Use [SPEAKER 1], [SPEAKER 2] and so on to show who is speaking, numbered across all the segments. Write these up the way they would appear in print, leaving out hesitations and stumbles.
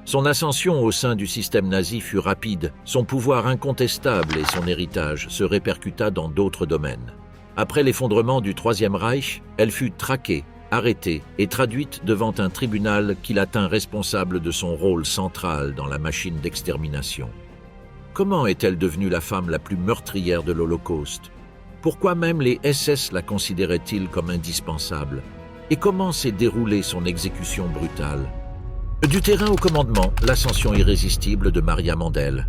[SPEAKER 1] Son ascension au sein du système nazi fut rapide, son pouvoir incontestable et son héritage se répercuta dans d'autres domaines. Après l'effondrement du Troisième Reich, elle fut traquée, arrêtée et traduite devant un tribunal qui la tint responsable de son rôle central dans la machine d'extermination. Comment est-elle devenue la femme la plus meurtrière de l'Holocauste? Pourquoi même les SS la considéraient-ils comme indispensable? Et comment s'est déroulée son exécution brutale? Du terrain au commandement, l'ascension irrésistible de Maria Mandel.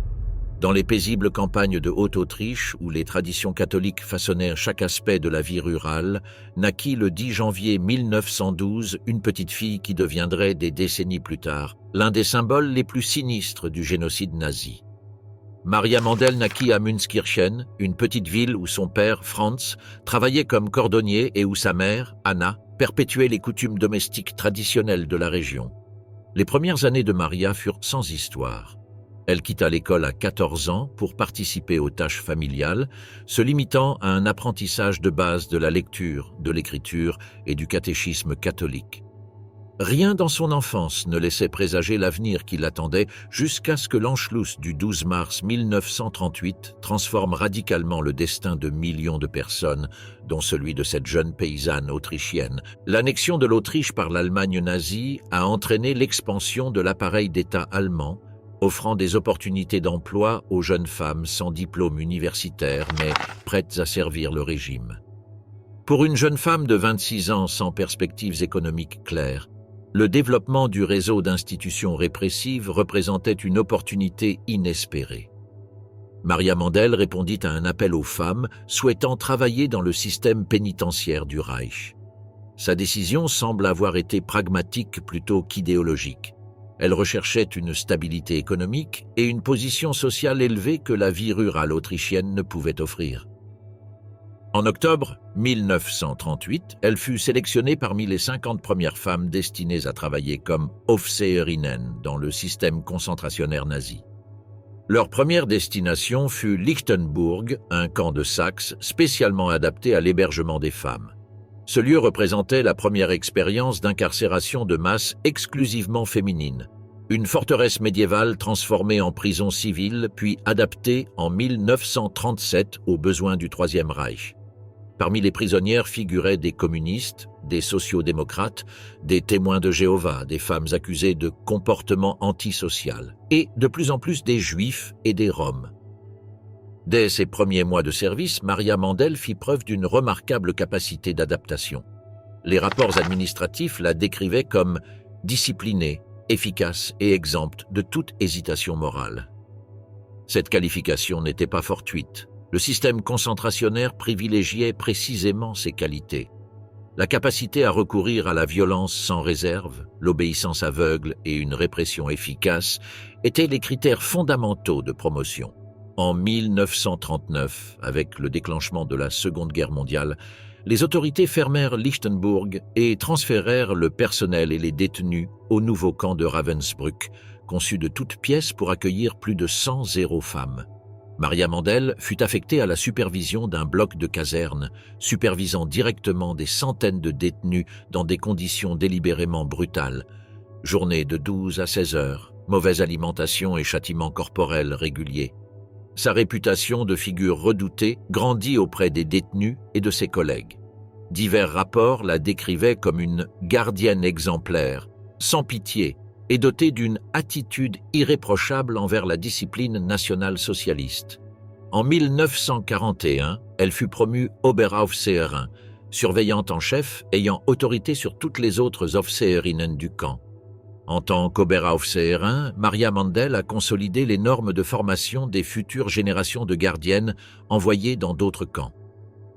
[SPEAKER 1] Dans les paisibles campagnes de Haute-Autriche, où les traditions catholiques façonnèrent chaque aspect de la vie rurale, naquit le 10 janvier 1912 une petite fille qui deviendrait, des décennies plus tard, l'un des symboles les plus sinistres du génocide nazi. Maria Mandel naquit à Münzkirchen, une petite ville où son père, Franz, travaillait comme cordonnier et où sa mère, Anna, perpétuait les coutumes domestiques traditionnelles de la région. Les premières années de Maria furent sans histoire. Elle quitta l'école à 14 ans pour participer aux tâches familiales, se limitant à un apprentissage de base de la lecture, de l'écriture et du catéchisme catholique. Rien dans son enfance ne laissait présager l'avenir qui l'attendait jusqu'à ce que l'Anschluss du 12 mars 1938 transforme radicalement le destin de millions de personnes, dont celui de cette jeune paysanne autrichienne. L'annexion de l'Autriche par l'Allemagne nazie a entraîné l'expansion de l'appareil d'État allemand, offrant des opportunités d'emploi aux jeunes femmes sans diplôme universitaire mais prêtes à servir le régime. Pour une jeune femme de 26 ans sans perspectives économiques claires, le développement du réseau d'institutions répressives représentait une opportunité inespérée. Maria Mandel répondit à un appel aux femmes souhaitant travailler dans le système pénitentiaire du Reich. Sa décision semble avoir été pragmatique plutôt qu'idéologique. Elle recherchait une stabilité économique et une position sociale élevée que la vie rurale autrichienne ne pouvait offrir. En octobre 1938, elle fut sélectionnée parmi les 50 premières femmes destinées à travailler comme Aufseherinnen dans le système concentrationnaire nazi. Leur première destination fut Lichtenburg, un camp de Saxe spécialement adapté à l'hébergement des femmes. Ce lieu représentait la première expérience d'incarcération de masse exclusivement féminine, une forteresse médiévale transformée en prison civile puis adaptée en 1937 aux besoins du Troisième Reich. Parmi les prisonnières figuraient des communistes, des sociodémocrates, des témoins de Jéhovah, des femmes accusées de comportement antisocial, et de plus en plus des Juifs et des Roms. Dès ses premiers mois de service, Maria Mandel fit preuve d'une remarquable capacité d'adaptation. Les rapports administratifs la décrivaient comme disciplinée, efficace et exempte de toute hésitation morale. Cette qualification n'était pas fortuite. Le système concentrationnaire privilégiait précisément ces qualités. La capacité à recourir à la violence sans réserve, l'obéissance aveugle et une répression efficace étaient les critères fondamentaux de promotion. En 1939, avec le déclenchement de la Seconde Guerre mondiale, les autorités fermèrent Lichtenburg et transférèrent le personnel et les détenus au nouveau camp de Ravensbrück, conçu de toutes pièces pour accueillir plus de 100 femmes. Maria Mandel fut affectée à la supervision d'un bloc de casernes, supervisant directement des centaines de détenus dans des conditions délibérément brutales. Journées de 12 à 16 heures, mauvaise alimentation et châtiments corporels réguliers. Sa réputation de figure redoutée grandit auprès des détenus et de ses collègues. Divers rapports la décrivaient comme une gardienne exemplaire, sans pitié, et dotée d'une attitude irréprochable envers la discipline nationale-socialiste. En 1941, elle fut promue Oberaufseherin, surveillante en chef ayant autorité sur toutes les autres Aufseherinnen du camp. En tant qu'Oberaufseherin, Maria Mandel a consolidé les normes de formation des futures générations de gardiennes envoyées dans d'autres camps.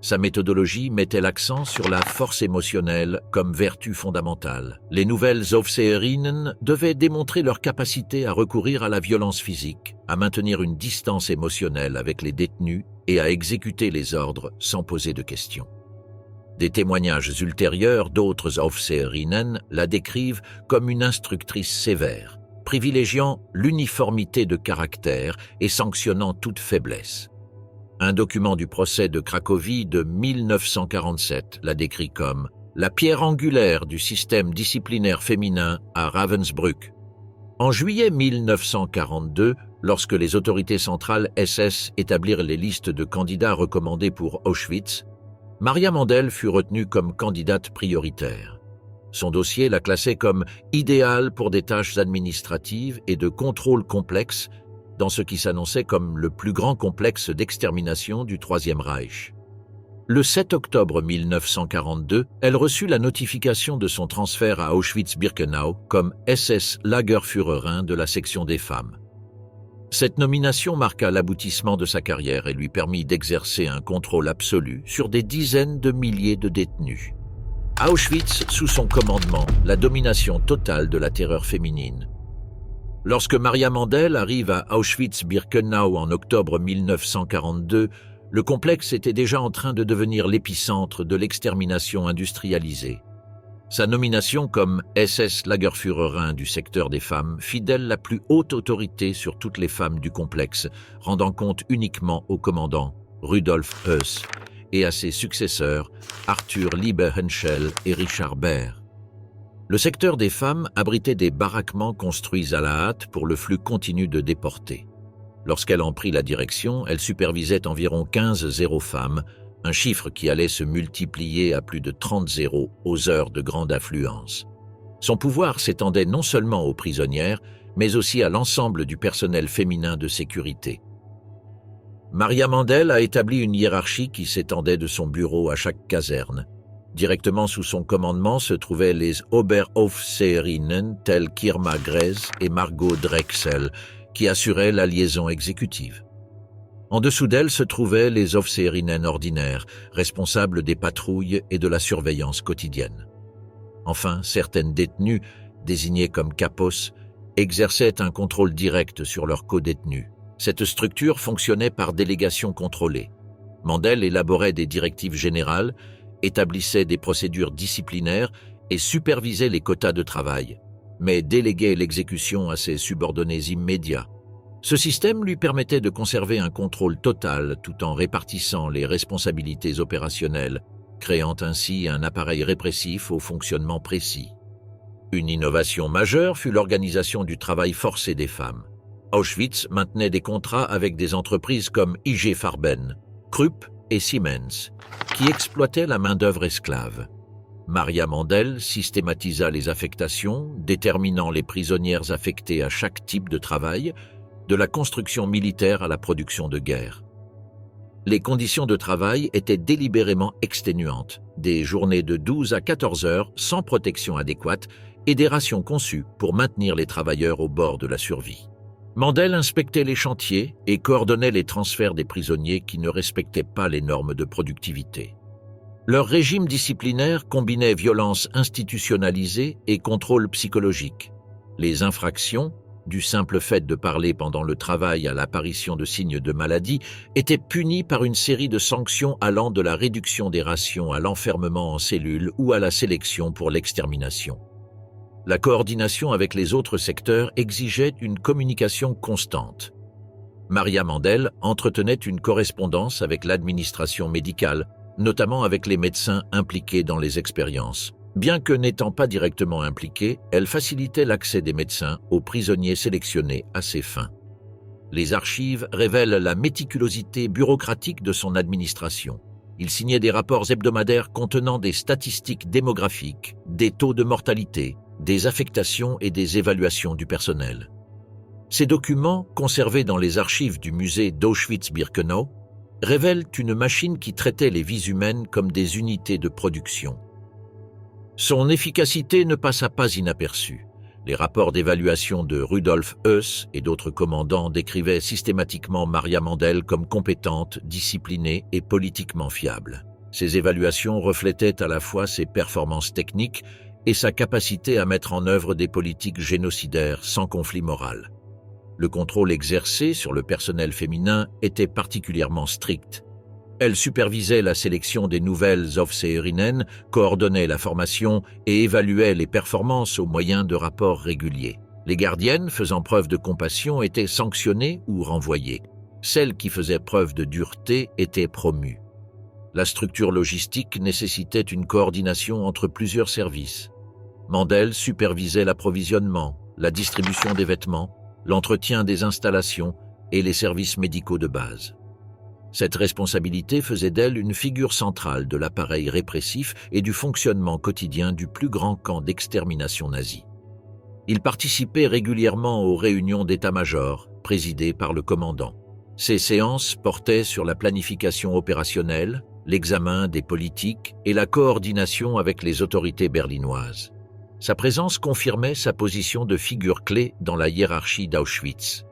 [SPEAKER 1] Sa méthodologie mettait l'accent sur la force émotionnelle comme vertu fondamentale. Les nouvelles Aufseherinnen devaient démontrer leur capacité à recourir à la violence physique, à maintenir une distance émotionnelle avec les détenus et à exécuter les ordres sans poser de questions. Des témoignages ultérieurs d'autres Aufseherinnen la décrivent comme une instructrice sévère, privilégiant l'uniformité de caractère et sanctionnant toute faiblesse. Un document du procès de Cracovie de 1947 la décrit comme « la pierre angulaire du système disciplinaire féminin à Ravensbrück ». En juillet 1942, lorsque les autorités centrales SS établirent les listes de candidats recommandés pour Auschwitz, Maria Mandel fut retenue comme candidate prioritaire. Son dossier la classait comme idéale pour des tâches administratives et de contrôle complexe dans ce qui s'annonçait comme le plus grand complexe d'extermination du Troisième Reich. Le 7 octobre 1942, elle reçut la notification de son transfert à Auschwitz-Birkenau comme SS Lagerführerin de la section des femmes. Cette nomination marqua l'aboutissement de sa carrière et lui permit d'exercer un contrôle absolu sur des dizaines de milliers de détenus. À Auschwitz, sous son commandement, la domination totale de la terreur féminine. Lorsque Maria Mandel arrive à Auschwitz-Birkenau en octobre 1942, le complexe était déjà en train de devenir l'épicentre de l'extermination industrialisée. Sa nomination comme SS Lagerführerin du secteur des femmes fit d'elle la plus haute autorité sur toutes les femmes du complexe, rendant compte uniquement au commandant Rudolf Höss et à ses successeurs Arthur Liebehenschel et Richard Baer. Le secteur des femmes abritait des baraquements construits à la hâte pour le flux continu de déportés. Lorsqu'elle en prit la direction, elle supervisait environ 15 zéro-femmes, un chiffre qui allait se multiplier à plus de 30 zéros aux heures de grande affluence. Son pouvoir s'étendait non seulement aux prisonnières, mais aussi à l'ensemble du personnel féminin de sécurité. Maria Mandel a établi une hiérarchie qui s'étendait de son bureau à chaque caserne. Directement sous son commandement se trouvaient les Oberaufseherinnen telles qu'Irma Grez et Margot Drexel, qui assuraient la liaison exécutive. En dessous d'elle se trouvaient les Aufseherinnen ordinaires, responsables des patrouilles et de la surveillance quotidienne. Enfin, certaines détenues, désignées comme capos, exerçaient un contrôle direct sur leurs codétenus. Cette structure fonctionnait par délégation contrôlée. Mandel élaborait des directives générales, établissait des procédures disciplinaires et supervisait les quotas de travail, mais déléguait l'exécution à ses subordonnés immédiats. Ce système lui permettait de conserver un contrôle total tout en répartissant les responsabilités opérationnelles, créant ainsi un appareil répressif au fonctionnement précis. Une innovation majeure fut l'organisation du travail forcé des femmes. Auschwitz maintenait des contrats avec des entreprises comme IG Farben, Krupp et Siemens, qui exploitaient la main-d'œuvre esclave. Maria Mandel systématisa les affectations, déterminant les prisonnières affectées à chaque type de travail, de la construction militaire à la production de guerre. Les conditions de travail étaient délibérément exténuantes, des journées de 12 à 14 heures sans protection adéquate et des rations conçues pour maintenir les travailleurs au bord de la survie. Mandel inspectait les chantiers et coordonnait les transferts des prisonniers qui ne respectaient pas les normes de productivité. Leur régime disciplinaire combinait violence institutionnalisée et contrôle psychologique. Les infractions, du simple fait de parler pendant le travail à l'apparition de signes de maladie, étaient punies par une série de sanctions allant de la réduction des rations à l'enfermement en cellule ou à la sélection pour l'extermination. La coordination avec les autres secteurs exigeait une communication constante. Maria Mandel entretenait une correspondance avec l'administration médicale, notamment avec les médecins impliqués dans les expériences. Bien que n'étant pas directement impliquée, elle facilitait l'accès des médecins aux prisonniers sélectionnés à ses fins. Les archives révèlent la méticulosité bureaucratique de son administration. Il signait des rapports hebdomadaires contenant des statistiques démographiques, des taux de mortalité, des affectations et des évaluations du personnel. Ces documents, conservés dans les archives du musée d'Auschwitz-Birkenau, révèlent une machine qui traitait les vies humaines comme des unités de production. Son efficacité ne passa pas inaperçue. Les rapports d'évaluation de Rudolf Höss et d'autres commandants décrivaient systématiquement Maria Mandel comme compétente, disciplinée et politiquement fiable. Ces évaluations reflétaient à la fois ses performances techniques et sa capacité à mettre en œuvre des politiques génocidaires sans conflit moral. Le contrôle exercé sur le personnel féminin était particulièrement strict. Elle supervisait la sélection des nouvelles Aufseherinnen, coordonnait la formation et évaluait les performances au moyen de rapports réguliers. Les gardiennes faisant preuve de compassion étaient sanctionnées ou renvoyées. Celles qui faisaient preuve de dureté étaient promues. La structure logistique nécessitait une coordination entre plusieurs services. Mandel supervisait l'approvisionnement, la distribution des vêtements, l'entretien des installations et les services médicaux de base. Cette responsabilité faisait d'elle une figure centrale de l'appareil répressif et du fonctionnement quotidien du plus grand camp d'extermination nazi. Il participait régulièrement aux réunions d'état-major, présidées par le commandant. Ces séances portaient sur la planification opérationnelle, l'examen des politiques et la coordination avec les autorités berlinoises. Sa présence confirmait sa position de figure clé dans la hiérarchie d'Auschwitz.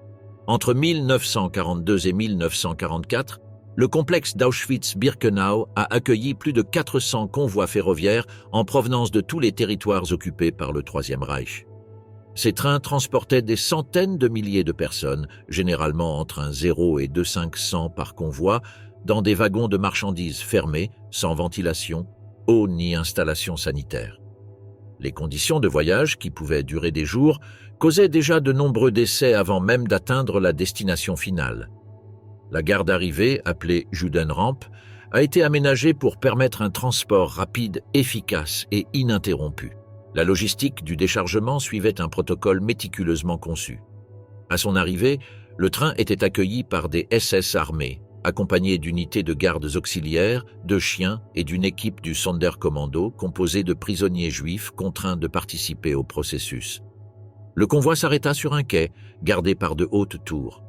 [SPEAKER 1] Entre 1942 et 1944, le complexe d'Auschwitz-Birkenau a accueilli plus de 400 convois ferroviaires en provenance de tous les territoires occupés par le Troisième Reich. Ces trains transportaient des centaines de milliers de personnes, généralement entre un 0 et 500 par convoi, dans des wagons de marchandises fermés, sans ventilation, eau ni installation sanitaire. Les conditions de voyage, qui pouvaient durer des jours, causaient déjà de nombreux décès avant même d'atteindre la destination finale. La gare d'arrivée, appelée Judenrampe, a été aménagée pour permettre un transport rapide, efficace et ininterrompu. La logistique du déchargement suivait un protocole méticuleusement conçu. À son arrivée, le train était accueilli par des SS armés, accompagnés d'unités de gardes auxiliaires, de chiens et d'une équipe du Sonderkommando composée de prisonniers juifs contraints de participer au processus. Le convoi s'arrêta sur un quai, gardé par de hautes tours.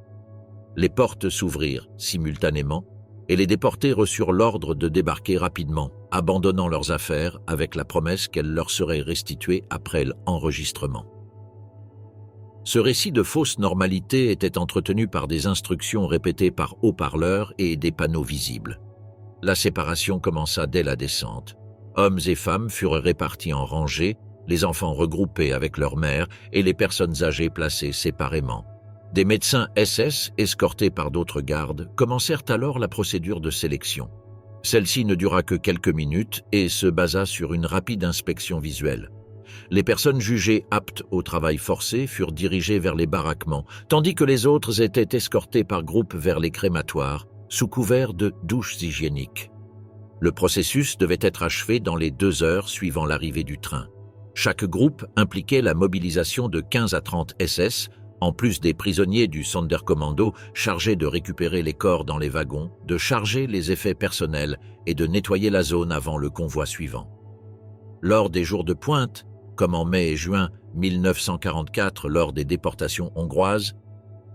[SPEAKER 1] Les portes s'ouvrirent simultanément et les déportés reçurent l'ordre de débarquer rapidement, abandonnant leurs affaires avec la promesse qu'elles leur seraient restituées après l'enregistrement. Ce récit de fausse normalité était entretenu par des instructions répétées par haut-parleurs et des panneaux visibles. La séparation commença dès la descente. Hommes et femmes furent répartis en rangées, les enfants regroupés avec leurs mères et les personnes âgées placées séparément. Des médecins SS, escortés par d'autres gardes, commencèrent alors la procédure de sélection. Celle-ci ne dura que quelques minutes et se basa sur une rapide inspection visuelle. Les personnes jugées aptes au travail forcé furent dirigées vers les baraquements, tandis que les autres étaient escortés par groupes vers les crématoires, sous couvert de douches hygiéniques. Le processus devait être achevé dans les 2 heures suivant l'arrivée du train. Chaque groupe impliquait la mobilisation de 15 à 30 SS, en plus des prisonniers du Sonderkommando chargés de récupérer les corps dans les wagons, de charger les effets personnels et de nettoyer la zone avant le convoi suivant. Lors des jours de pointe, comme en mai et juin 1944 lors des déportations hongroises,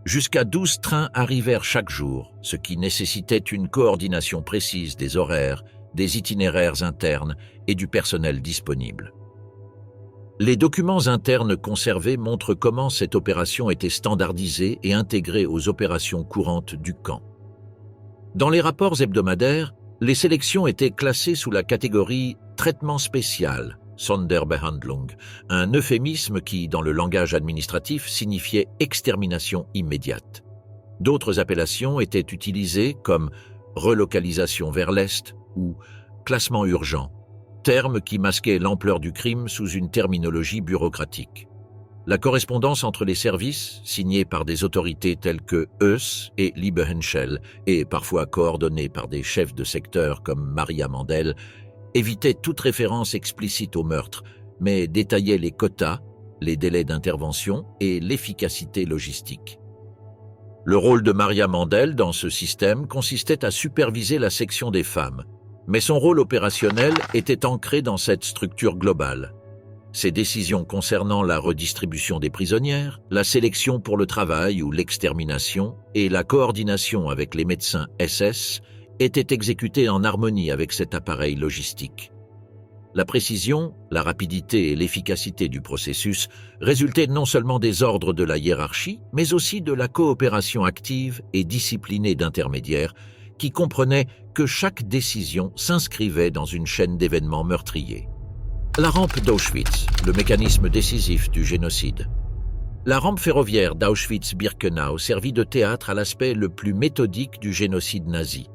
[SPEAKER 1] jusqu'à 12 trains arrivèrent chaque jour, ce qui nécessitait une coordination précise des horaires, des itinéraires internes et du personnel disponible. Les documents internes conservés montrent comment cette opération était standardisée et intégrée aux opérations courantes du camp. Dans les rapports hebdomadaires, les sélections étaient classées sous la catégorie « traitement spécial », Sonderbehandlung, un euphémisme qui, dans le langage administratif, signifiait extermination immédiate. D'autres appellations étaient utilisées comme relocalisation vers l'Est ou classement urgent, terme qui masquait l'ampleur du crime sous une terminologie bureaucratique. La correspondance entre les services, signée par des autorités telles que Heuss et Liebehenschel, et parfois coordonnée par des chefs de secteur comme Maria Mandel, évitait toute référence explicite au meurtre, mais détaillait les quotas, les délais d'intervention et l'efficacité logistique. Le rôle de Maria Mandel dans ce système consistait à superviser la section des femmes, mais son rôle opérationnel était ancré dans cette structure globale. Ses décisions concernant la redistribution des prisonnières, la sélection pour le travail ou l'extermination et la coordination avec les médecins SS étaient exécutées en harmonie avec cet appareil logistique. La précision, la rapidité et l'efficacité du processus résultaient non seulement des ordres de la hiérarchie, mais aussi de la coopération active et disciplinée d'intermédiaires qui comprenait que chaque décision s'inscrivait dans une chaîne d'événements meurtriers. La rampe d'Auschwitz, le mécanisme décisif du génocide. La rampe ferroviaire d'Auschwitz-Birkenau servit de théâtre à l'aspect le plus méthodique du génocide nazi.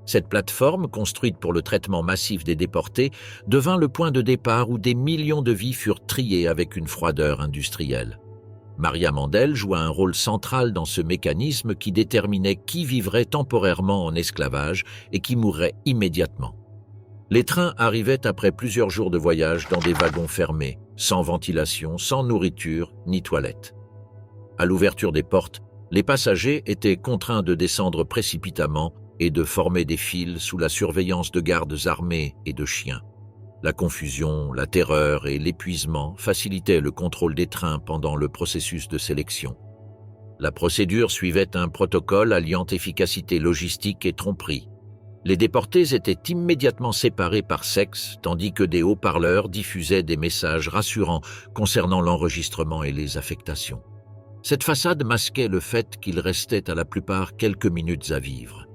[SPEAKER 1] Cette plateforme, construite pour le traitement massif des déportés, devint le point de départ où des millions de vies furent triées avec une froideur industrielle. Maria Mandel joua un rôle central dans ce mécanisme qui déterminait qui vivrait temporairement en esclavage et qui mourrait immédiatement. Les trains arrivaient après plusieurs jours de voyage dans des wagons fermés, sans ventilation, sans nourriture ni toilette. À l'ouverture des portes, les passagers étaient contraints de descendre précipitamment et de former des files sous la surveillance de gardes armés et de chiens. La confusion, la terreur et l'épuisement facilitaient le contrôle des trains pendant le processus de sélection. La procédure suivait un protocole alliant efficacité logistique et tromperie. Les déportés étaient immédiatement séparés par sexe, tandis que des haut-parleurs diffusaient des messages rassurants concernant l'enregistrement et les affectations. Cette façade masquait le fait qu'il restait à la plupart quelques minutes à vivre.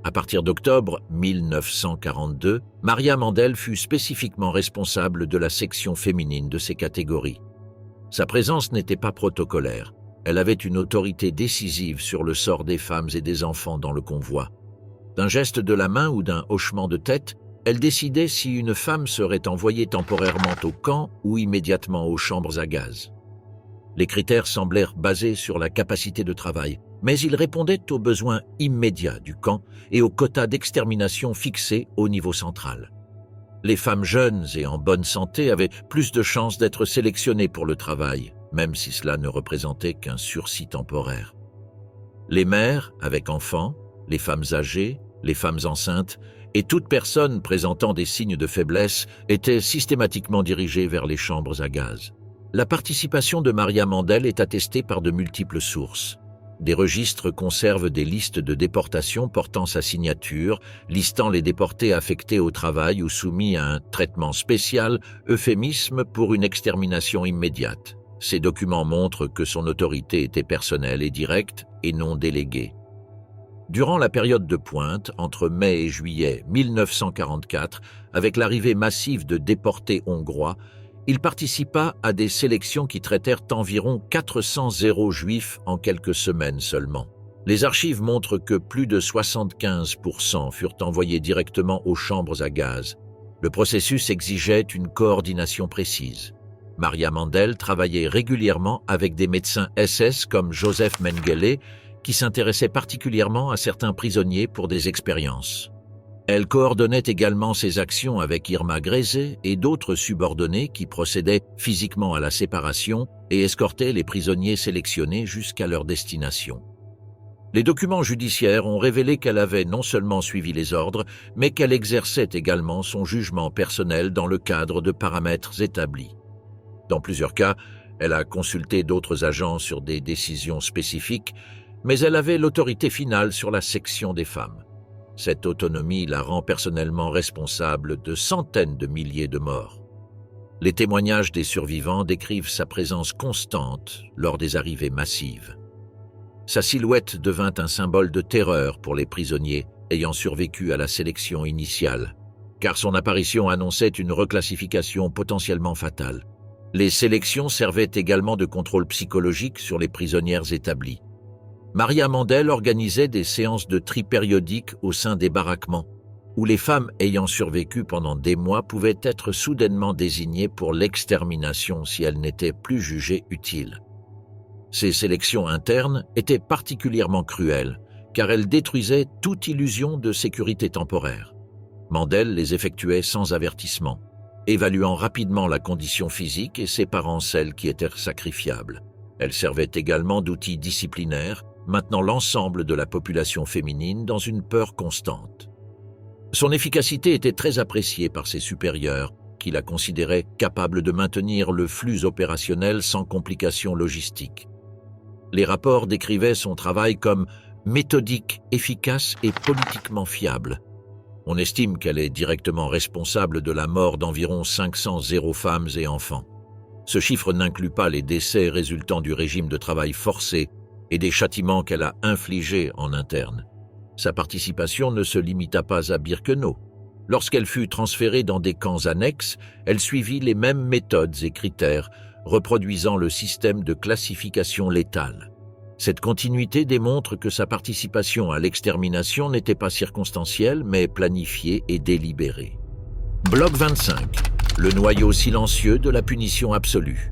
[SPEAKER 1] À partir d'octobre 1942, Maria Mandel fut spécifiquement responsable de la section féminine de ces catégories. Sa présence n'était pas protocolaire. Elle avait une autorité décisive sur le sort des femmes et des enfants dans le convoi. D'un geste de la main ou d'un hochement de tête, elle décidait si une femme serait envoyée temporairement au camp ou immédiatement aux chambres à gaz. Les critères semblèrent basés sur la capacité de travail, mais ils répondaient aux besoins immédiats du camp et aux quotas d'extermination fixés au niveau central. Les femmes jeunes et en bonne santé avaient plus de chances d'être sélectionnées pour le travail, même si cela ne représentait qu'un sursis temporaire. Les mères avec enfants, les femmes âgées, les femmes enceintes et toute personne présentant des signes de faiblesse étaient systématiquement dirigées vers les chambres à gaz. La participation de Maria Mandel est attestée par de multiples sources. Des registres conservent des listes de déportation portant sa signature, listant les déportés affectés au travail ou soumis à un traitement spécial, euphémisme pour une extermination immédiate. Ces documents montrent que son autorité était personnelle et directe et non déléguée. Durant la période de pointe, entre mai et juillet 1944, avec l'arrivée massive de déportés hongrois, il participa à des sélections qui traitèrent environ 400 juifs en quelques semaines seulement. Les archives montrent que plus de 75% furent envoyés directement aux chambres à gaz. Le processus exigeait une coordination précise. Maria Mandel travaillait régulièrement avec des médecins SS comme Joseph Mengele, qui s'intéressait particulièrement à certains prisonniers pour des expériences. Elle coordonnait également ses actions avec Irma Grese et d'autres subordonnés qui procédaient physiquement à la séparation et escortaient les prisonniers sélectionnés jusqu'à leur destination. Les documents judiciaires ont révélé qu'elle avait non seulement suivi les ordres, mais qu'elle exerçait également son jugement personnel dans le cadre de paramètres établis. Dans plusieurs cas, elle a consulté d'autres agents sur des décisions spécifiques, mais elle avait l'autorité finale sur la section des femmes. Cette autonomie la rend personnellement responsable de centaines de milliers de morts. Les témoignages des survivants décrivent sa présence constante lors des arrivées massives. Sa silhouette devint un symbole de terreur pour les prisonniers ayant survécu à la sélection initiale, car son apparition annonçait une reclassification potentiellement fatale. Les sélections servaient également de contrôle psychologique sur les prisonnières établies. Maria Mandel organisait des séances de tri périodiques au sein des baraquements, où les femmes ayant survécu pendant des mois pouvaient être soudainement désignées pour l'extermination si elles n'étaient plus jugées utiles. Ces sélections internes étaient particulièrement cruelles, car elles détruisaient toute illusion de sécurité temporaire. Mandel les effectuait sans avertissement, évaluant rapidement la condition physique et séparant celles qui étaient sacrifiables. Elle servait également d'outil disciplinaire, maintenant l'ensemble de la population féminine dans une peur constante. Son efficacité était très appréciée par ses supérieurs, qui la considéraient capable de maintenir le flux opérationnel sans complications logistiques. Les rapports décrivaient son travail comme méthodique, efficace et politiquement fiable. On estime qu'elle est directement responsable de la mort d'environ 500 femmes et enfants. Ce chiffre n'inclut pas les décès résultant du régime de travail forcé et des châtiments qu'elle a infligés en interne. Sa participation ne se limita pas à Birkenau. Lorsqu'elle fut transférée dans des camps annexes, elle suivit les mêmes méthodes et critères, reproduisant le système de classification létale. Cette continuité démontre que sa participation à l'extermination n'était pas circonstancielle, mais planifiée et délibérée. Bloc 25. Le noyau silencieux de la punition absolue.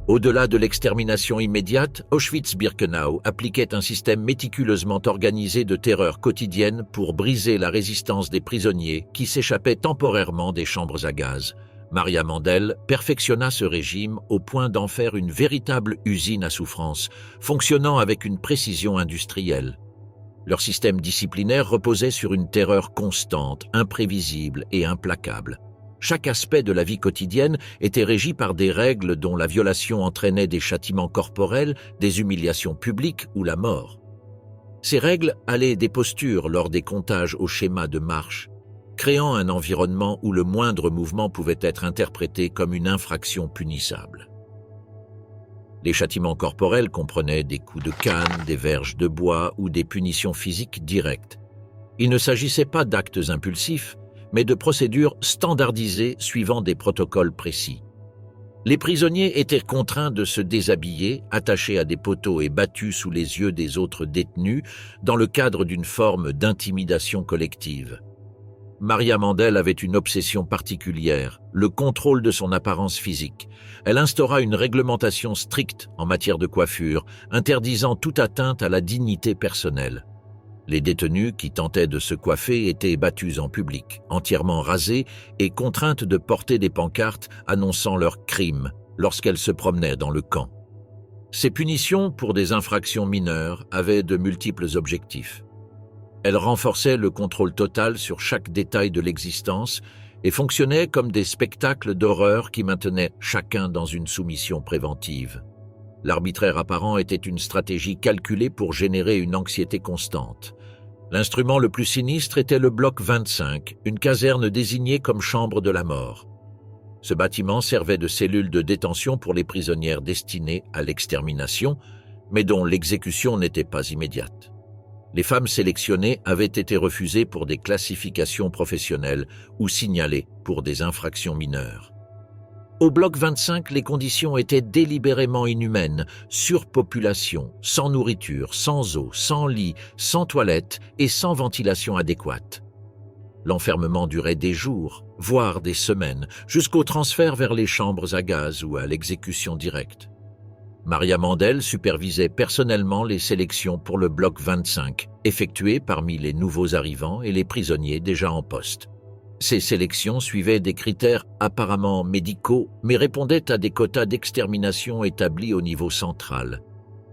[SPEAKER 1] Au-delà de l'extermination immédiate, Auschwitz-Birkenau appliquait un système méticuleusement organisé de terreur quotidienne pour briser la résistance des prisonniers qui s'échappaient temporairement des chambres à gaz. Maria Mandel perfectionna ce régime au point d'en faire une véritable usine à souffrance, fonctionnant avec une précision industrielle. Leur système disciplinaire reposait sur une terreur constante, imprévisible et implacable. Chaque aspect de la vie quotidienne était régi par des règles dont la violation entraînait des châtiments corporels, des humiliations publiques ou la mort. Ces règles allaient des postures lors des comptages au schéma de marche, créant un environnement où le moindre mouvement pouvait être interprété comme une infraction punissable. Les châtiments corporels comprenaient des coups de canne, des verges de bois ou des punitions physiques directes. Il ne s'agissait pas d'actes impulsifs, mais de procédures standardisées suivant des protocoles précis. Les prisonniers étaient contraints de se déshabiller, attachés à des poteaux et battus sous les yeux des autres détenus, dans le cadre d'une forme d'intimidation collective. Maria Mandel avait une obsession particulière, le contrôle de son apparence physique. Elle instaura une réglementation stricte en matière de coiffure, interdisant toute atteinte à la dignité personnelle. Les détenus qui tentaient de se coiffer étaient battus en public, entièrement rasés et contraintes de porter des pancartes annonçant leurs crimes lorsqu'elles se promenaient dans le camp. Ces punitions pour des infractions mineures avaient de multiples objectifs. Elles renforçaient le contrôle total sur chaque détail de l'existence et fonctionnaient comme des spectacles d'horreur qui maintenaient chacun dans une soumission préventive. L'arbitraire apparent était une stratégie calculée pour générer une anxiété constante. L'instrument le plus sinistre était le bloc 25, une caserne désignée comme chambre de la mort. Ce bâtiment servait de cellule de détention pour les prisonnières destinées à l'extermination, mais dont l'exécution n'était pas immédiate. Les femmes sélectionnées avaient été refusées pour des classifications professionnelles ou signalées pour des infractions mineures. Au bloc 25, les conditions étaient délibérément inhumaines, surpopulation, sans nourriture, sans eau, sans lit, sans toilette et sans ventilation adéquate. L'enfermement durait des jours, voire des semaines, jusqu'au transfert vers les chambres à gaz ou à l'exécution directe. Maria Mandel supervisait personnellement les sélections pour le bloc 25, effectuées parmi les nouveaux arrivants et les prisonniers déjà en poste. Ces sélections suivaient des critères apparemment médicaux, mais répondaient à des quotas d'extermination établis au niveau central.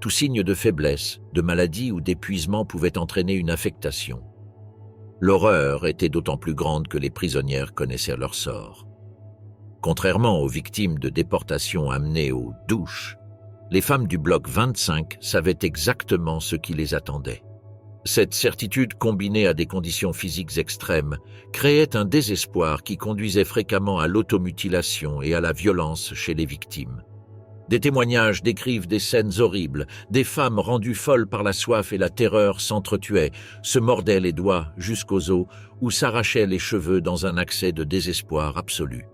[SPEAKER 1] Tout signe de faiblesse, de maladie ou d'épuisement pouvait entraîner une affectation. L'horreur était d'autant plus grande que les prisonnières connaissaient leur sort. Contrairement aux victimes de déportation amenées aux douches, les femmes du bloc 25 savaient exactement ce qui les attendait. Cette certitude, combinée à des conditions physiques extrêmes, créait un désespoir qui conduisait fréquemment à l'automutilation et à la violence chez les victimes. Des témoignages décrivent des scènes horribles, des femmes rendues folles par la soif et la terreur s'entretuaient, se mordaient les doigts jusqu'aux os ou s'arrachaient les cheveux dans un accès de désespoir absolu.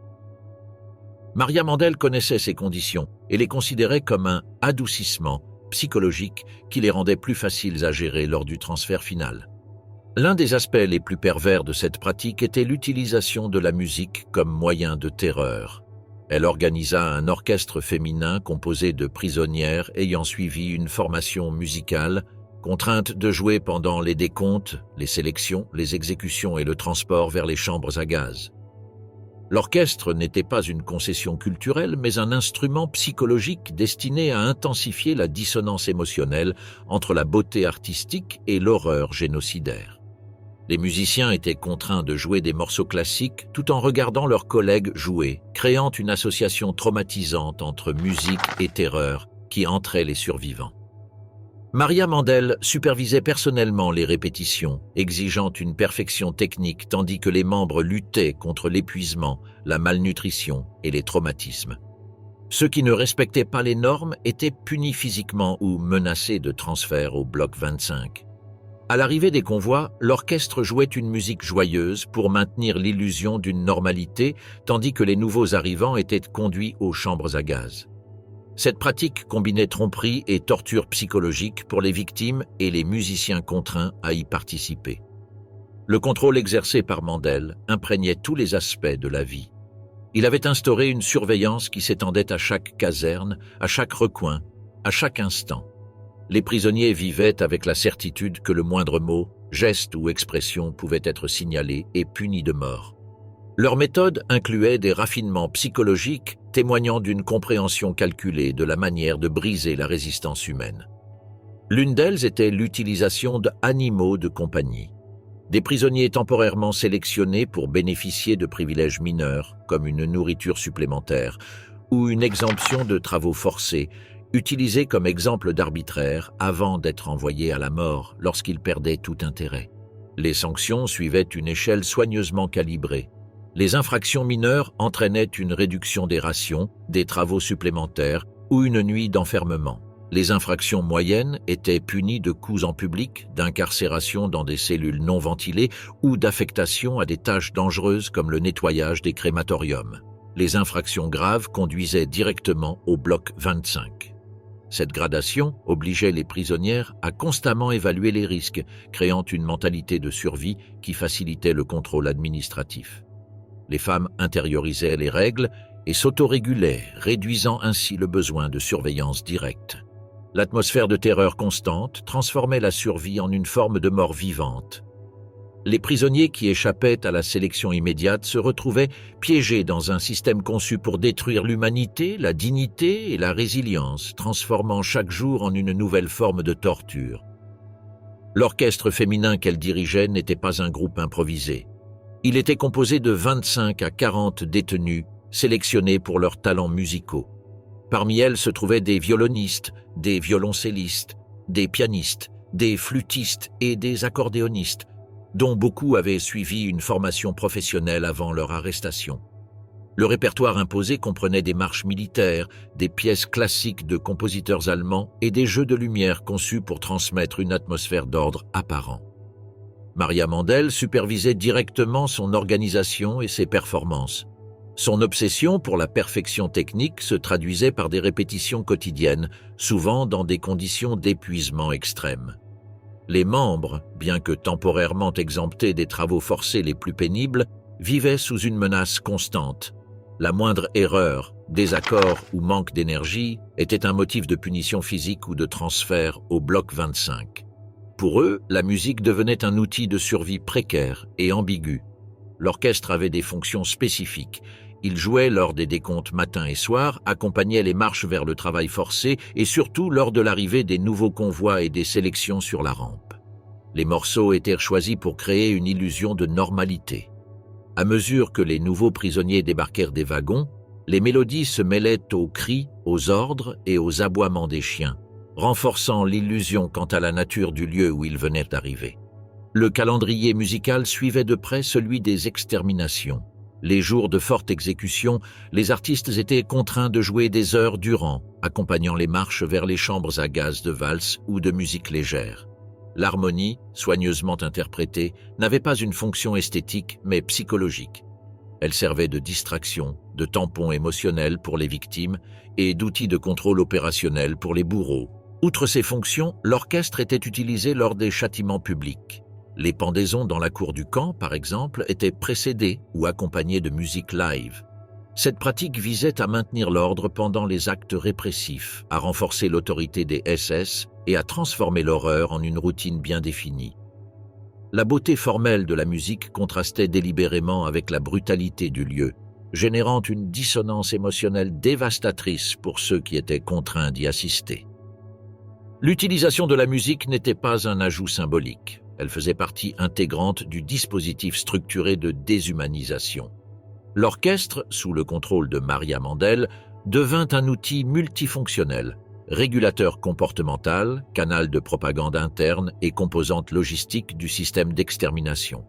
[SPEAKER 1] Maria Mandel connaissait ces conditions et les considérait comme un adoucissement psychologique qui les rendait plus faciles à gérer lors du transfert final. L'un des aspects les plus pervers de cette pratique était l'utilisation de la musique comme moyen de terreur. Elle organisa un orchestre féminin composé de prisonnières ayant suivi une formation musicale, contraintes de jouer pendant les décomptes, les sélections, les exécutions et le transport vers les chambres à gaz. L'orchestre n'était pas une concession culturelle, mais un instrument psychologique destiné à intensifier la dissonance émotionnelle entre la beauté artistique et l'horreur génocidaire. Les musiciens étaient contraints de jouer des morceaux classiques tout en regardant leurs collègues jouer, créant une association traumatisante entre musique et terreur qui entrait les survivants. Maria Mandel supervisait personnellement les répétitions, exigeant une perfection technique tandis que les membres luttaient contre l'épuisement, la malnutrition et les traumatismes. Ceux qui ne respectaient pas les normes étaient punis physiquement ou menacés de transfert au bloc 25. À l'arrivée des convois, l'orchestre jouait une musique joyeuse pour maintenir l'illusion d'une normalité, tandis que les nouveaux arrivants étaient conduits aux chambres à gaz. Cette pratique combinait tromperie et torture psychologique pour les victimes et les musiciens contraints à y participer. Le contrôle exercé par Mandel imprégnait tous les aspects de la vie. Il avait instauré une surveillance qui s'étendait à chaque caserne, à chaque recoin, à chaque instant. Les prisonniers vivaient avec la certitude que le moindre mot, geste ou expression pouvait être signalé et puni de mort. Leur méthode incluait des raffinements psychologiques témoignant d'une compréhension calculée de la manière de briser la résistance humaine. L'une d'elles était l'utilisation d'animaux de compagnie. Des prisonniers temporairement sélectionnés pour bénéficier de privilèges mineurs, comme une nourriture supplémentaire ou une exemption de travaux forcés, utilisés comme exemple d'arbitraire avant d'être envoyés à la mort lorsqu'ils perdaient tout intérêt. Les sanctions suivaient une échelle soigneusement calibrée. Les infractions mineures entraînaient une réduction des rations, des travaux supplémentaires ou une nuit d'enfermement. Les infractions moyennes étaient punies de coups en public, d'incarcération dans des cellules non ventilées ou d'affectation à des tâches dangereuses comme le nettoyage des crématoriums. Les infractions graves conduisaient directement au bloc 25. Cette gradation obligeait les prisonnières à constamment évaluer les risques, créant une mentalité de survie qui facilitait le contrôle administratif. Les femmes intériorisaient les règles et s'autorégulaient, réduisant ainsi le besoin de surveillance directe. L'atmosphère de terreur constante transformait la survie en une forme de mort vivante. Les prisonniers qui échappaient à la sélection immédiate se retrouvaient piégés dans un système conçu pour détruire l'humanité, la dignité et la résilience, transformant chaque jour en une nouvelle forme de torture. L'orchestre féminin qu'elle dirigeait n'était pas un groupe improvisé. Il était composé de 25 à 40 détenues sélectionnés pour leurs talents musicaux. Parmi elles se trouvaient des violonistes, des violoncellistes, des pianistes, des flûtistes et des accordéonistes, dont beaucoup avaient suivi une formation professionnelle avant leur arrestation. Le répertoire imposé comprenait des marches militaires, des pièces classiques de compositeurs allemands et des jeux de lumière conçus pour transmettre une atmosphère d'ordre apparent. Maria Mandel supervisait directement son organisation et ses performances. Son obsession pour la perfection technique se traduisait par des répétitions quotidiennes, souvent dans des conditions d'épuisement extrême. Les membres, bien que temporairement exemptés des travaux forcés les plus pénibles, vivaient sous une menace constante. La moindre erreur, désaccord ou manque d'énergie était un motif de punition physique ou de transfert au bloc 25. Pour eux, la musique devenait un outil de survie précaire et ambigu. L'orchestre avait des fonctions spécifiques. Il jouait lors des décomptes matin et soir, accompagnait les marches vers le travail forcé et surtout lors de l'arrivée des nouveaux convois et des sélections sur la rampe. Les morceaux étaient choisis pour créer une illusion de normalité. À mesure que les nouveaux prisonniers débarquèrent des wagons, les mélodies se mêlaient aux cris, aux ordres et aux aboiements des chiens, renforçant l'illusion quant à la nature du lieu où ils venaient d'arriver. Le calendrier musical suivait de près celui des exterminations. Les jours de forte exécution, les artistes étaient contraints de jouer des heures durant, accompagnant les marches vers les chambres à gaz de valse ou de musique légère. L'harmonie, soigneusement interprétée, n'avait pas une fonction esthétique mais psychologique. Elle servait de distraction, de tampon émotionnel pour les victimes et d'outil de contrôle opérationnel pour les bourreaux. Outre ces fonctions, l'orchestre était utilisé lors des châtiments publics. Les pendaisons dans la cour du camp, par exemple, étaient précédées ou accompagnées de musique live. Cette pratique visait à maintenir l'ordre pendant les actes répressifs, à renforcer l'autorité des SS et à transformer l'horreur en une routine bien définie. La beauté formelle de la musique contrastait délibérément avec la brutalité du lieu, générant une dissonance émotionnelle dévastatrice pour ceux qui étaient contraints d'y assister. L'utilisation de la musique n'était pas un ajout symbolique. Elle faisait partie intégrante du dispositif structuré de déshumanisation. L'orchestre, sous le contrôle de Maria Mandel, devint un outil multifonctionnel, régulateur comportemental, canal de propagande interne et composante logistique du système d'extermination.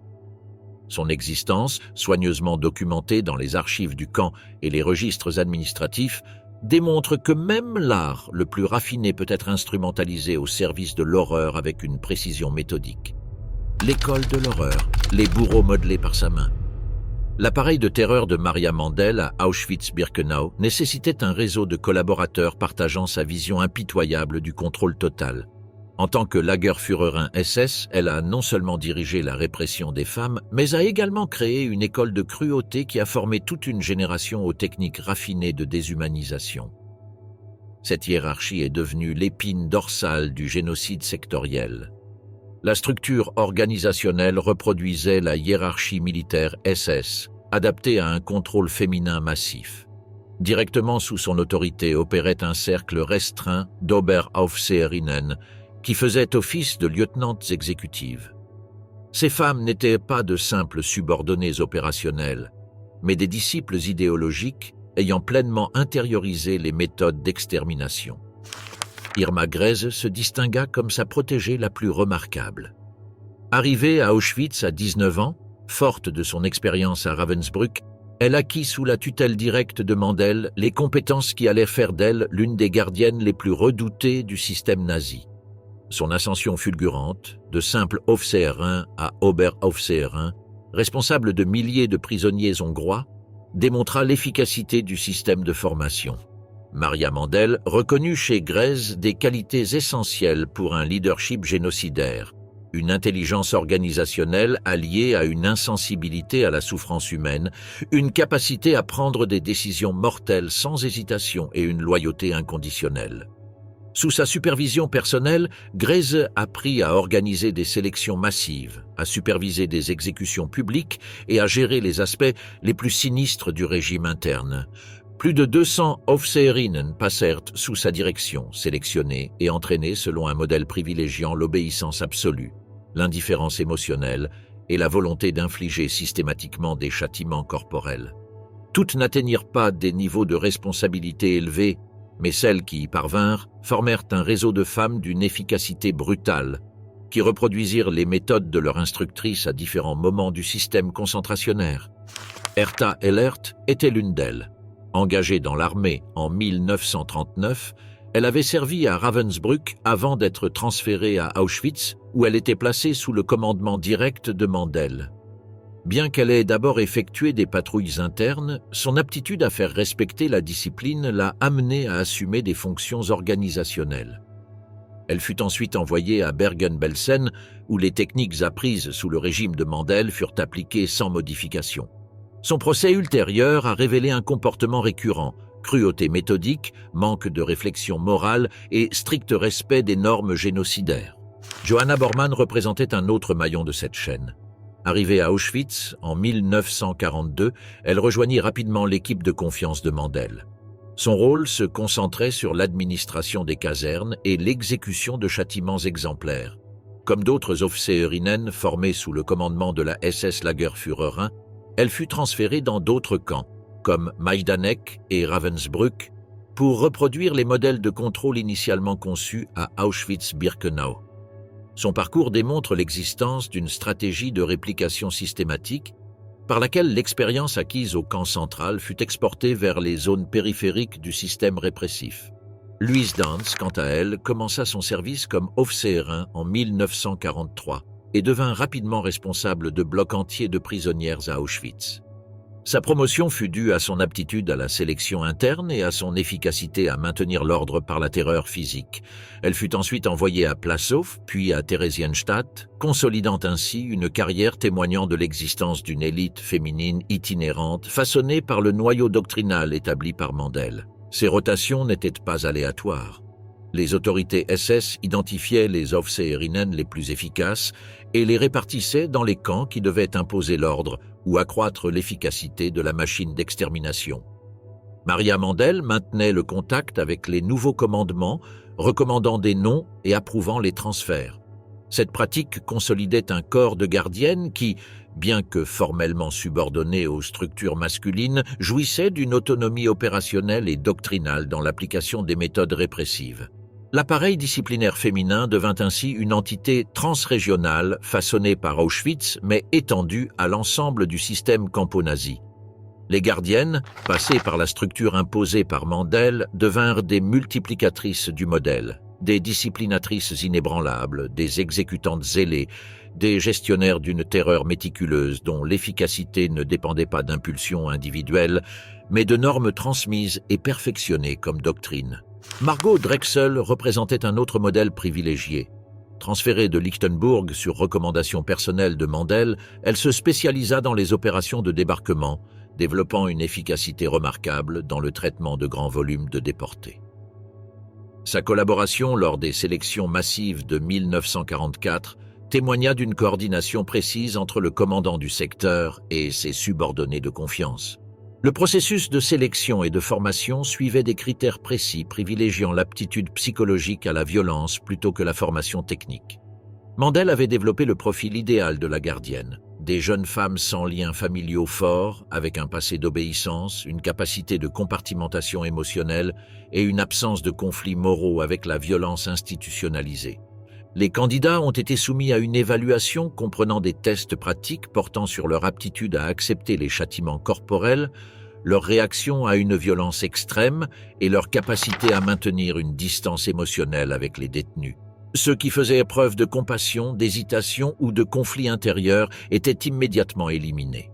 [SPEAKER 1] Son existence, soigneusement documentée dans les archives du camp et les registres administratifs, démontre que même l'art le plus raffiné peut être instrumentalisé au service de l'horreur avec une précision méthodique. L'école de l'horreur, les bourreaux modelés par sa main. L'appareil de terreur de Maria Mandel à Auschwitz-Birkenau nécessitait un réseau de collaborateurs partageant sa vision impitoyable du contrôle total. En tant que Lagerführerin SS, elle a non seulement dirigé la répression des femmes, mais a également créé une école de cruauté qui a formé toute une génération aux techniques raffinées de déshumanisation. Cette hiérarchie est devenue l'épine dorsale du génocide sectoriel. La structure organisationnelle reproduisait la hiérarchie militaire SS, adaptée à un contrôle féminin massif. Directement sous son autorité opérait un cercle restreint d'Oberaufseherinnen, qui faisaient office de lieutenantes exécutives. Ces femmes n'étaient pas de simples subordonnées opérationnelles, mais des disciples idéologiques ayant pleinement intériorisé les méthodes d'extermination. Irma Grese se distingua comme sa protégée la plus remarquable. Arrivée à Auschwitz à 19 ans, forte de son expérience à Ravensbrück, elle acquit sous la tutelle directe de Mandel les compétences qui allaient faire d'elle l'une des gardiennes les plus redoutées du système nazi. Son ascension fulgurante, de simple Aufseherin à Oberaufseherin, responsable de milliers de prisonniers hongrois, démontra l'efficacité du système de formation. Maria Mandel reconnut chez Grese des qualités essentielles pour un leadership génocidaire, une intelligence organisationnelle alliée à une insensibilité à la souffrance humaine, une capacité à prendre des décisions mortelles sans hésitation et une loyauté inconditionnelle. Sous sa supervision personnelle, Grese apprit à organiser des sélections massives, à superviser des exécutions publiques et à gérer les aspects les plus sinistres du régime interne. Plus de 200 Aufseherinnen passèrent sous sa direction, sélectionnées et entraînées selon un modèle privilégiant l'obéissance absolue, l'indifférence émotionnelle et la volonté d'infliger systématiquement des châtiments corporels. Toutes n'atteignirent pas des niveaux de responsabilité élevés, mais celles qui y parvinrent formèrent un réseau de femmes d'une efficacité brutale, qui reproduisirent les méthodes de leur instructrice à différents moments du système concentrationnaire. Herta Ellert était l'une d'elles. Engagée dans l'armée en 1939, elle avait servi à Ravensbrück avant d'être transférée à Auschwitz, où elle était placée sous le commandement direct de Mandel. Bien qu'elle ait d'abord effectué des patrouilles internes, son aptitude à faire respecter la discipline l'a amenée à assumer des fonctions organisationnelles. Elle fut ensuite envoyée à Bergen-Belsen, où les techniques apprises sous le régime de Mandel furent appliquées sans modification. Son procès ultérieur a révélé un comportement récurrent, cruauté méthodique, manque de réflexion morale et strict respect des normes génocidaires. Johanna Bormann représentait un autre maillon de cette chaîne. Arrivée à Auschwitz en 1942, elle rejoignit rapidement l'équipe de confiance de Mandel. Son rôle se concentrait sur l'administration des casernes et l'exécution de châtiments exemplaires. Comme d'autres Aufseherinnen formées sous le commandement de la SS Lagerführerin, elle fut transférée dans d'autres camps, comme Majdanek et Ravensbrück, pour reproduire les modèles de contrôle initialement conçus à Auschwitz-Birkenau. Son parcours démontre l'existence d'une stratégie de réplication systématique par laquelle l'expérience acquise au camp central fut exportée vers les zones périphériques du système répressif. Louise Dantz, quant à elle, commença son service comme Aufseherin en 1943 et devint rapidement responsable de blocs entiers de prisonnières à Auschwitz. Sa promotion fut due à son aptitude à la sélection interne et à son efficacité à maintenir l'ordre par la terreur physique. Elle fut ensuite envoyée à Plaszow, puis à Theresienstadt, consolidant ainsi une carrière témoignant de l'existence d'une élite féminine itinérante façonnée par le noyau doctrinal établi par Mandel. Ces rotations n'étaient pas aléatoires. Les autorités SS identifiaient les Aufseherinnen les plus efficaces et les répartissaient dans les camps qui devaient imposer l'ordre ou accroître l'efficacité de la machine d'extermination. Maria Mandel maintenait le contact avec les nouveaux commandements, recommandant des noms et approuvant les transferts. Cette pratique consolidait un corps de gardiennes qui, bien que formellement subordonné aux structures masculines, jouissait d'une autonomie opérationnelle et doctrinale dans l'application des méthodes répressives. L'appareil disciplinaire féminin devint ainsi une entité transrégionale façonnée par Auschwitz mais étendue à l'ensemble du système campo-nazi. Les gardiennes, passées par la structure imposée par Mandel, devinrent des multiplicatrices du modèle, des disciplinatrices inébranlables, des exécutantes zélées, des gestionnaires d'une terreur méticuleuse dont l'efficacité ne dépendait pas d'impulsions individuelles, mais de normes transmises et perfectionnées comme doctrine. Margot Drexel représentait un autre modèle privilégié. Transférée de Lichtenburg sur recommandation personnelle de Mandel, elle se spécialisa dans les opérations de débarquement, développant une efficacité remarquable dans le traitement de grands volumes de déportés. Sa collaboration lors des sélections massives de 1944 témoigna d'une coordination précise entre le commandant du secteur et ses subordonnés de confiance. Le processus de sélection et de formation suivait des critères précis privilégiant l'aptitude psychologique à la violence plutôt que la formation technique. Mandel avait développé le profil idéal de la gardienne, des jeunes femmes sans liens familiaux forts, avec un passé d'obéissance, une capacité de compartimentation émotionnelle et une absence de conflits moraux avec la violence institutionnalisée. Les candidats ont été soumis à une évaluation comprenant des tests pratiques portant sur leur aptitude à accepter les châtiments corporels, leur réaction à une violence extrême et leur capacité à maintenir une distance émotionnelle avec les détenus. Ceux qui faisaient preuve de compassion, d'hésitation ou de conflit intérieur étaient immédiatement éliminés.